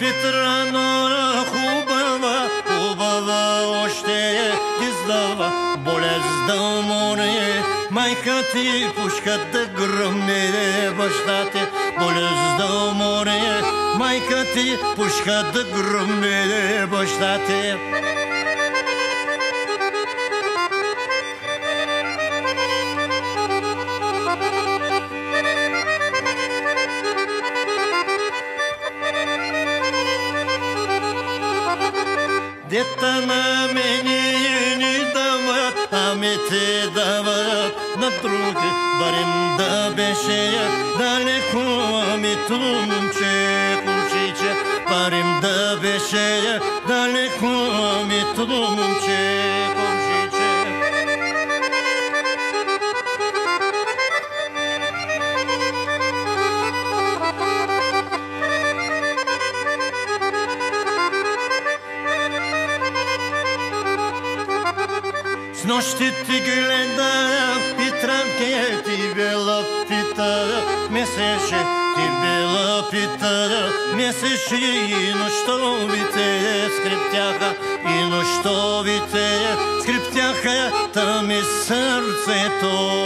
Петрана хубава, хубава още издава, болест да умори. Майка ти пушката гръмне, баща ти болест да умори. Майка ти пушката гръмне, баща ти. Дета на мене ни дават, ами те дават на други. Барем да беше далеко, ами ту момче кучиче. Барем да беше далеко, ами ту момче кучиче. С нощи ти гледам, Петранке, ти бела пита, месеше, ти бела пита, месеше и нощовите скриптяха, и нощовите скриптяха, там и сърцето